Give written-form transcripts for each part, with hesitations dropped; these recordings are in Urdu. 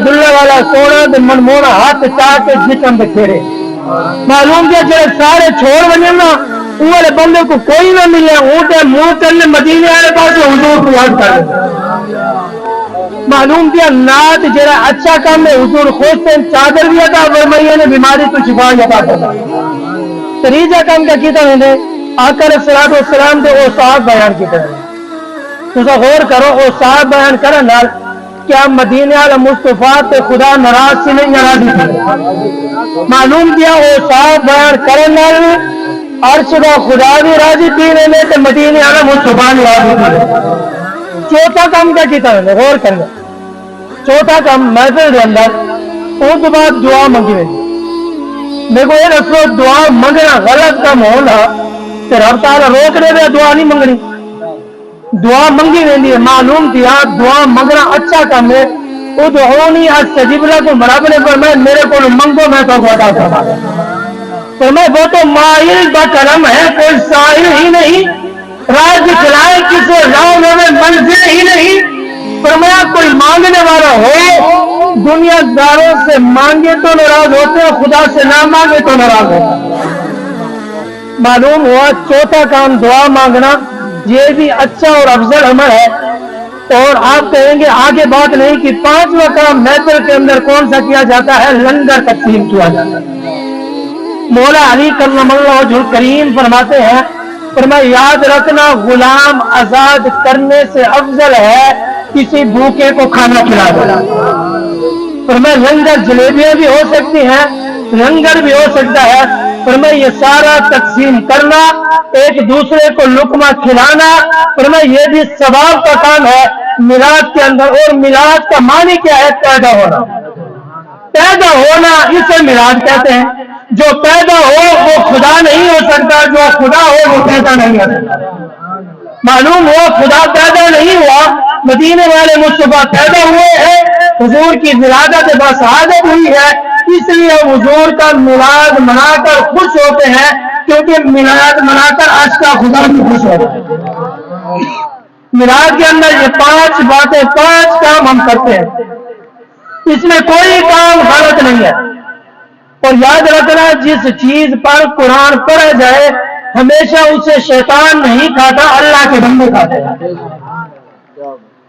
دلہ والا سونا تے منمونا ہاتھ چاہ کے جسم دے کھیرے معلوم کیا جڑے سارے چھوڑ بنے نا والے بندے کو کوئی نہ ملے اونٹے منہ کرنے مدینے والے پاس حضور کو یاد کر لیں معلوم کیا نات جڑا اچھا کام ہے حضور خوش سے چادر بھی عطا فرمائی نے بیماری تو شفا عطا فرمائی تریجا کام کا کیتا ہے آقا علیہ الصلوۃ والسلام دے او صاحب بیان کیتا ہے تسا غور کرو او صاحب بیان کرن نال کیا مدینے والا مصطفیٰ تے خدا ناراض سے نہیں ناراضی تھی معلوم کیا او صاحب بیان کرن نال عرش دا خدا بھی راضی تھی نے تے مدینے والا مصطفیٰ راضی تھی چوتھا کام کیا کیتا ہے غور کرنا چوتھا کام محفل دے اندر اس کے بعد دعا منگی ہوئی میرے کو یہ دسو دعا منگنا غلط کام ہونا تو رب تعالیٰ روک دے دے دعا نہیں منگنی دعا منگی ویندی ہے معلوم کیا دعا منگنا اچھا کام ہے ادعونی استجب لکم رب نے فرمایا میرے کو منگو میں تو عطا کروں گا فرمایا وہ تو مائل با کرم ہے کوئی سائل ہی نہیں راہ دکھلائے کسی راہ میں منزل ہی نہیں فرمایا کوئی مانگنے والا ہو دنیا داروں سے مانگے تو ناراض ہوتے ہیں خدا سے نہ مانگے تو ناراض ہوتے معلوم ہوا چوتھا کام دعا مانگنا یہ بھی اچھا اور افضل عمل ہے اور آپ کہیں گے آگے بات نہیں کہ پانچواں کام محفل کے اندر کون سا کیا جاتا ہے لنگر تقسیم کیا جاتا ہے مولا علی کرم اللہ وجہ الکریم فرماتے ہیں فرمایا یاد رکھنا غلام آزاد کرنے سے افضل ہے کسی بھوکے کو کھانا کھلا دینا فرمایا لنگر جلیبیاں بھی ہو سکتی ہیں لنگر بھی ہو سکتا ہے فرمایا یہ سارا تقسیم کرنا ایک دوسرے کو لقمہ کھلانا فرمایا یہ بھی ثواب کا کام ہے میلاد کے اندر اور میلاد کا معنی کیا ہے پیدا ہونا پیدا ہونا اسے میلاد کہتے ہیں جو پیدا ہو وہ خدا نہیں ہو سکتا جو خدا ہو وہ پیدا نہیں ہو سکتا معلوم ہو خدا پیدا نہیں ہوا مدینے والے مصطفیٰ پیدا ہوئے ہیں حضور کی ولادت بشہادت ہوئی ہے اس لیے حضور کا میلاد منا کر خوش ہوتے ہیں کیونکہ میلاد منا کر آج کا خدا بھی خوش ہوتا ہے میلاد کے اندر یہ پانچ باتیں پانچ کام ہم کرتے ہیں اس میں کوئی کام غلط نہیں ہے اور یاد رکھنا جس چیز پر قرآن پڑھا جائے ہمیشہ اسے شیطان نہیں کھاتا اللہ کے بندے کھاتے ہیں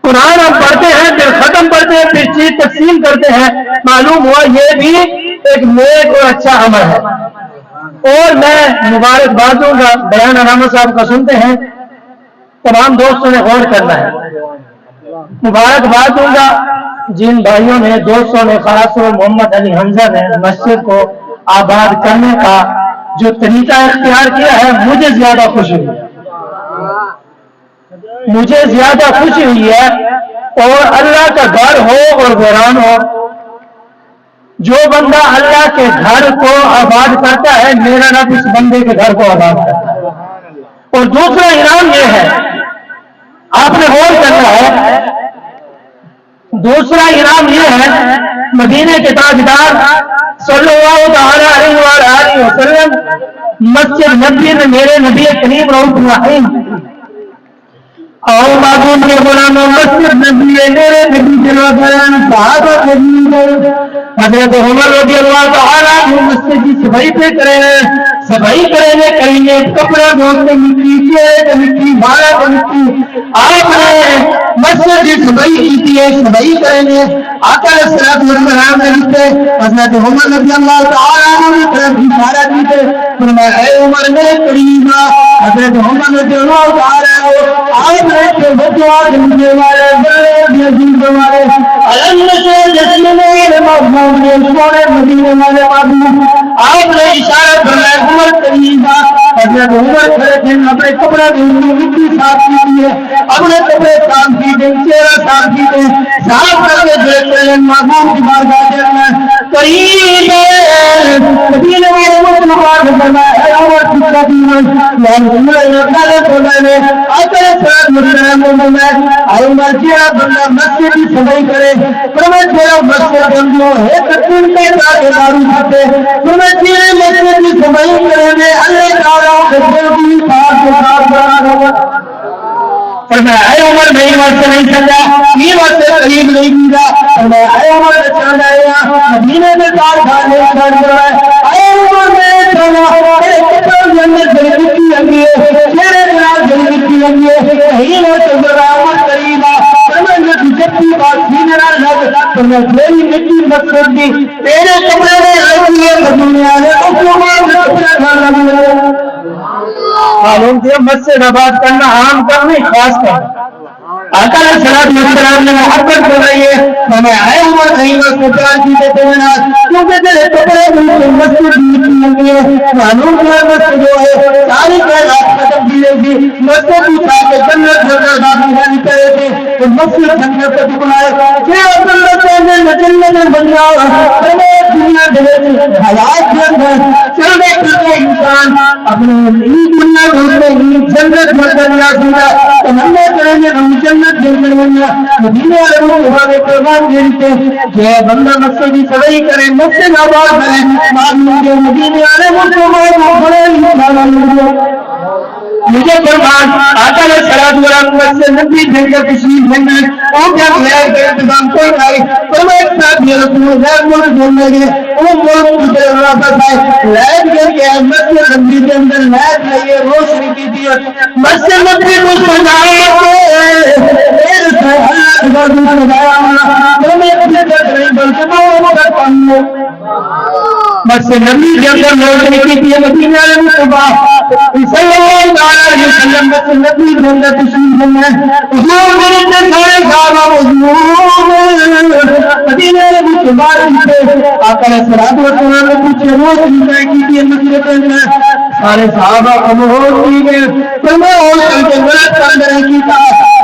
قرآن ہم پڑھتے ہیں پھر ختم کرتے ہیں پھر چیز تقسیم کرتے ہیں معلوم ہوا یہ بھی ایک نیک اور اچھا عمل ہے اور میں مبارکباد دوں گا بیان علامہ صاحب کا سنتے ہیں تمام دوستوں نے غور کرنا ہے مبارکباد دوں گا جن بھائیوں نے دوستوں نے خاص طور محمد علی حمزہ نے مسجد کو آباد کرنے کا جو طریقہ اختیار کیا ہے مجھے زیادہ خوشی ہوئی مجھے زیادہ خوشی ہوئی ہے اور اللہ کا گھر ہو اور ویران ہو جو بندہ اللہ کے گھر کو آباد کرتا ہے میرا رب اس بندے کے گھر کو آباد کرتا ہے اور دوسرا انعام یہ ہے آپ نے غور کرنا ہے دوسرا انعام یہ ہے مدینے کے تاجدار صلی اللہ تعالی علیہ وسلم مسجد نبی میں میرے نبی کریم رؤوف الرحیم اور معصوم کے غلاموں مسجد نبی میرے نبی جناب صحابہ حضرت عمر رضی اللہ تعالی عنہ مسجد کی صفائی پہ صفائی کریں گے کپڑا دھونے مٹی مارا مٹی آپ نے مسجد کی صفائی کی ہے صفائی کریں گے آقا علیہ الصلوۃ والسلام نے لکھے حضرت عمر رضی اللہ تعالی عنہ کی طرف اشارہ کیتے فرمایا اے عمر میرے قریب حضرت عمر رضی اللہ تعالی عنہ آپ نے کہ بدعا کرنے والے بڑے عظیم والے علم سے جسم میں محبوب نے سونے مدینے والے محبوب آپ نے اشارہ فرمایا عمر قریب حضرت عمر کھڑے تھے اپنے کپڑے دھونے مٹی صاف کی ہے اپنے کپڑے صاف کیتے چہرہ صاف کیتے صاف کر کے دیکھتے ہیں محبوب کی بارگاہ کے اندر قریب مدینے والے مصطفیٰ فرمایا اے عمر کتنا دین ہے عمر نے فرمایا نے آقا صلی اللہ علیہ وسلم اے عمر کیا بندہ مسجد کی صفائی کرے فرمایا تیرا مسجد بندو ہے تقسیم کے ساتھ دارو کھاتے فرمایا تیرے مسجد کی صفائی کرے اللہ تعالیٰ کے دل کی پاک بنا فرمایا اے عمر میں واسطے نہیں چلا یہ واسطے قریب نہیں کیتا فرمایا اے عمر چاہتا ہے مدینے میں کار کھانے کھڑ رہا ہے اے عمر میں چلا اے کتنا جنت جنت کی انگی ہے میرے نال جنت کی انگی ہے کہیں نہ چلا عمر قریب فرمایا جب کی بات سینے نال لگ فرمایا میری مٹی مسجد دی تیرے کمرے میں رہی ہے دنیا نے اس عمر میں اپنا گھر لگا معلوم کیا مسجد آباد کرنا عام کرنا خاص کرنا آقا علیہ السلام نے محبت کر رہی ہے ہمیں آئے عمر نہیں وقت قرآن کی دیتے ہیں کیونکہ تیرے کپڑے مسجد مٹی ہے معلوم کیا مسجد جو ہے ساری خیرات ختم کی گئی تھی مسجد اٹھا کے جنت بھر باقی نہیں کرے تھے تو مسجد جنت سے ٹکڑائے کہ عبداللہ کہنے جنت میں بن جاؤ دنیا دلے حیات کے اندر چلنے کرتے انسان اپنے دنیا میں جنت بھر دنیا سنا تو ہم نے کریں گے ہم جنت بھر دنیا مدینے والے لوگ ہمارے پیغام دیتے کہ بندہ مسجد کی صفائی کرے مسجد آباد کرے معلوم کے مدینے والے مسلمان بڑے مجھے فرمان آقا علیہ السلام سے نبی دن کا تشریف بھیجنا وہ کیا غیر کا انتظام کوئی نہیں تو میں ایک ساتھ یہ رسول غیر ملک بھولنے گے وہ ملک مجھے رابط ہے لائٹ کر کے مسجد نبی کے اندر لائٹ لئیے روشنی کی تھی مسجد نبی کو سجائے میرے سے اللہ کی بات سجایا تو میں اپنے گھر نہیں بلکہ وہ کر پاؤں مسجد نبی کے اندر روشنی کی تھی مدینے والے مصطفیٰ صلی اللہ علیہ وسلم مسجد نبی کے اندر تشریف لے حضور میرے سارے صحابہ مدینے والے مصطفیٰ سے آقا علیہ السلام نے پوچھے روشنی کی تھی مسجد کے اندر سارے صحابہ خاموش ہو گئے فرمایا اور کے غلط کام نہیں کیتا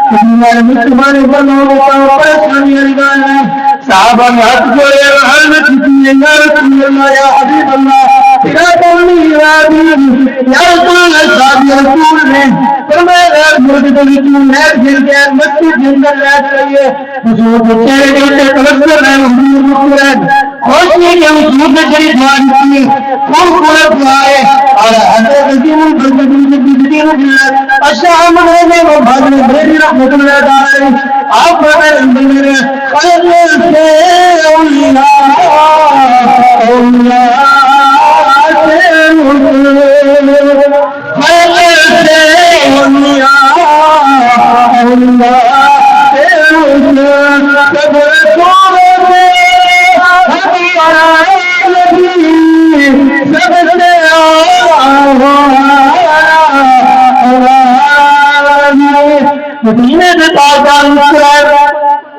مدینے والے مصطفیٰ نے فرمایا پریشانی والی بات ہے صحابہ نے ہاتھ جوڑے حل میں کسی یا رسول اللہ یا حبیب اللہ یا قومی یا حبیب یا رسول اللہ صاحب یا رسول نے فرمایا غیر مرد کی تو نیت گھر کے مسجد جنگل نیت کریے حضور کے چہرے کے اوپر تبسم ہے حضور مسکرائے خوشی کے حضور نے شریف دعا کی خوبصورت دعا ہے اور حضرت عظیم البرکت کی دین اللہ الشام نے وہ بھاگ میں بڑی رحمت اللہ تعالی آپ فرمائے اندر خیر سے اولیاء اولیاء سے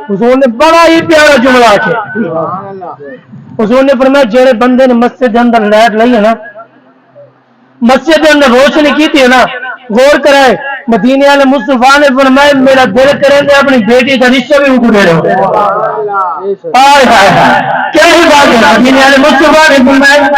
حضور نے بڑا ہی پیارا جملہ کیا حضور نے فرمایا جڑے بندے نے مسجد کے اندر لائٹ لائی ہے نا مسجد کے اندر روشنی کی تھی نا غور کرائے مدینے والے مصطفیٰ نے فرمایا میرا دل کرے گا اپنی بیٹی کا رشتہ بھی اٹھو دے رہے ہو کیا ہی بات ہے مدینے والے مصطفیٰ نے فرمایا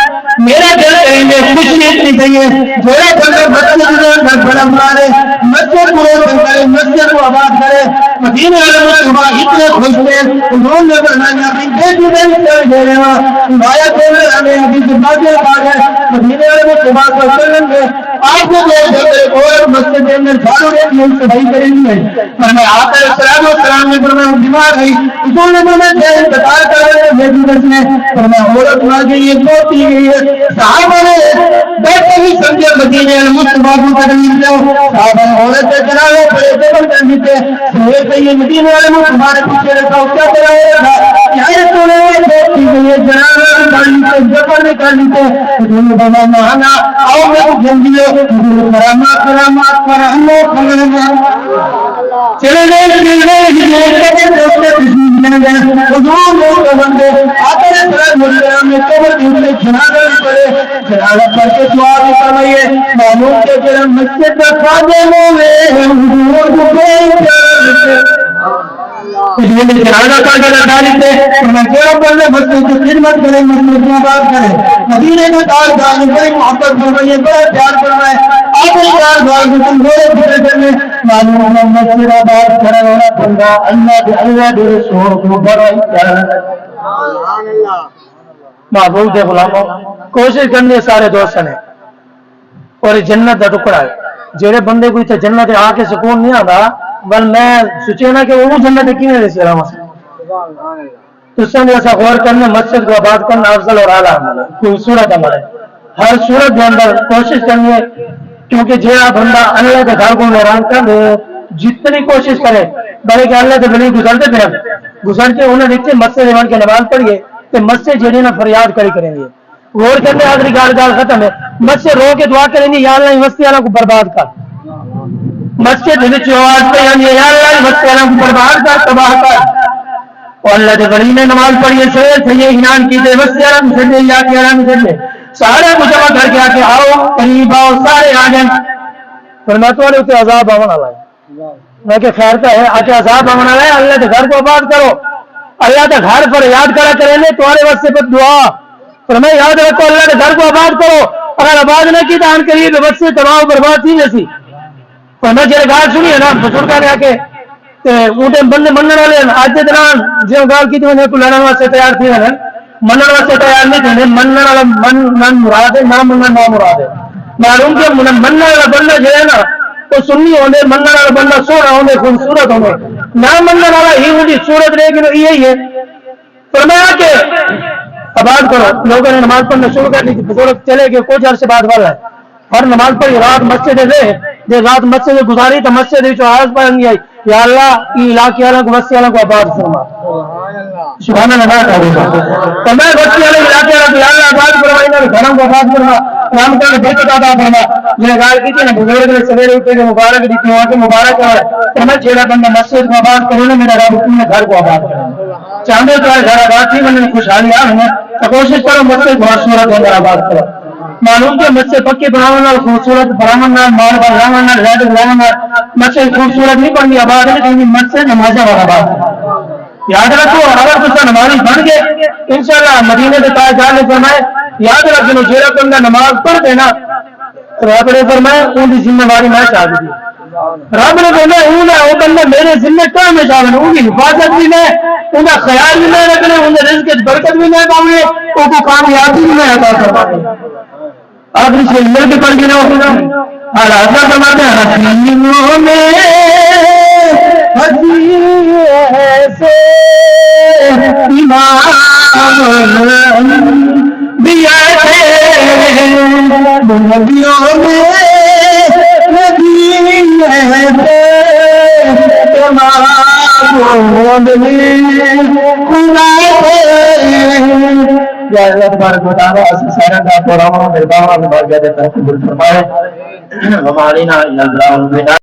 میرا دل کریں گے خوشی اتنی چاہیے میرا بندہ مسجد بڑا مارے مسجد کو کرے مسجد کو آباد کرے مدینے والے مصطفیٰ اتنے خوش تھے انہوں نے فرمایا اپنی بیٹی کا رشتہ دے رہے ہو آیا تو ہمیں ابھی سے باتیں آ گئے مدینے والے مصطفیٰ کو چلیں گے آپ کو اور مسجد کے اندر جھاڑو دے کے صفائی کریں گے فرمایا آقا علیہ السلام نے فرمایا بیمار ہے حضور نے فرمایا کہ انتقال کر رہے ہیں بیٹی بس نے فرمایا عورت مار گئی ہے موت کی گئی ہے صحابہ نے بیٹھے ہی سمجھے مدینے والے مصطفیٰ کو تکلیف دو صحابہ نے عورت کے جنازے پڑے جبل کر دیتے سوئے پہ یہ مدینے والے مصطفیٰ نے پیچھے رکھا کیا کرا ہوگا کیا رسول نے موت کی گئی ہے جنازہ نکال لیتے جبل نکال لیتے حضور نے فرمایا مانا آؤ میں کو جلدی ہو کرامات کرامات کرامات چلے گئے حضور لوگ بندے آتے ہیں میں قبر کے اوپر جنازہ بھی پڑے جنازہ پڑھ کے دعا بھی کروائیے معلوم کے جرم مسجد کا خادم ہوئے حضور کو کوئی جنازہ کا جگہ ڈالتے میں کیا بولے مسجد کی خدمت کریں مسجد کی بات کریں مدینے کا تاج دار بڑی محبت فرمائیے بڑا پیار فرمائے آپ پیار بار تم بڑے پورے کرنے معلوم مسجد آباد کرنے والا بندہ اللہ کے رسول کو بڑا پیار محبوب کے غلاموں کوشش کرنے سارے دوست نے اور جنت کا ٹکڑا ہے جڑے بندے کو اتنے جنت آ کے سکون نہیں آتا بل میں سوچے نا کہ وہ جنت کی نہیں رسی رہا تو اس سے ایسا غور کرنا مسجد کو آباد کرنا افضل اور اعلیٰ عمل ہے، کوئی صورت عمل ہے، ہر صورت کے اندر کوشش کرنی ہے، کیونکہ جہاں بندہ اللہ کے گھر کو نوران کر جتنی کوشش کرے بلکہ اللہ کے بلی گزرتے پھر گزر کے انہیں دیکھتے مسجد ایمان کے نماز پڑھیے تو مسجد جڑی نا فریاد کری کریں گے، غور کرنے آخری گال ختم ہے، مسجد رو کے دعا کریں گے یا اللہ مسجد والوں کو برباد کر، مسجد آواز پہ یا اللہ مسجد والوں کو برباد کر، تباہ کر، اور اللہ کے ولی نے نماز پڑھی ہے سے یہ اعلان کیجیے مسجد والوں کو چھڑے یا کہ آرام چھڑے سارے کو جمع کر کے آ کے آؤ قریب آؤ سارے آ جائیں، فرماتے والے اتنے عذاب آنے والا ہے، میں کہ خیر کا ہے آ کے عذاب آنے والا ہے، اللہ کے گھر کو آباد کرو، اللہ کے گھر پر یاد کرا کریں گے تمہارے واسطے پر دعا، فرمایا یاد رکھو اللہ کے گھر کو آباد کرو، اگر آباد نہ کی تو ان قریب بس سے تباہ برباد تھی جیسی، فرمایا جڑے گال سنی ہے نا بزرگاں نے آ کے اونٹے بندے مننے والے آج کے دوران جو گال کی تو تو لڑن واسطے تیار تھی ہیں منن واسطے تیار نہیں تھے، منن والا من مراد ہے نہ منن نہ مراد ہے، معلوم کہ منن والا بندہ جو ہے نا وہ سنی ہوندے، منن والا بندہ سونا ہوندے خوبصورت ہوندے، نہ منن والا ہی ہوندی صورت لیکن یہی ہے، فرمایا کہ آباد کرو، لوگوں نے نماز پڑھنا شروع کر دی تھی، بزرگ چلے گئے کچھ عرصے بعد والا ہے اور نماز پڑھی رات مسجد دے جب رات مسجد گزاری تو مسجد آواز پڑھنی آئی یا اللہ یہ علاقے والوں کو بستی والوں کو آباد فرما سبحان اللہ تو میں بستی والے علاقے والوں کو یا اللہ آباد فرمائی نہ گھروں کو آباد فرما رام کا برکت عطا فرما، میں گال کی تھی نا بزرگ نے سویرے اٹھے کے مبارک دی تھی وہاں کے مبارک ہے تو میں چھیڑا بندہ مسجد کو آباد کروں نا میرا رب اپنے گھر کو آباد کرنا چاہتے تو گھر آباد تھی میں نے خوشحالی آ ہوں تو کوشش کرو مسجد بہت صورت اندر آباد کرو، معلوم کہ مسجد پکی بنانا خوبصورت بنانا مال بنانا ریڈ بنانا مسجد خوبصورت نہیں بننی آباد نہیں کرنی، مسجد نمازیں والا آباد یاد رکھو، اگر کچھ نمازی بن گئے انشاءاللہ مدینے کے تاجدار نے فرمائے یاد رکھو جیڑا بندہ نماز پڑھ دینا رب نے فرمایا ان کی ذمہ داری میں چاہ دی، رب نے فرمایا وہ بندہ میرے ذمہ کام میں چاہ ان کی حفاظت بھی میں ان کا خیال بھی میں رکھنے ان کے رزق کی برکت بھی میں پاؤں ان کو کامیابی بھی میں عطا فرماؤں آخری سے مل بھی پڑھ گیا ہوگا اور آزاد فرماتے ہیں حسینوں میں حسین ایسے ایمان بھی ایسے نبیوں میں نبی ایسے تمام خدا یا اللہ تبارک و تعالی اس سارا کا پروگرام میرے باوا میں بھر گیا تھا قبول فرمائے ہمارے نا اللہ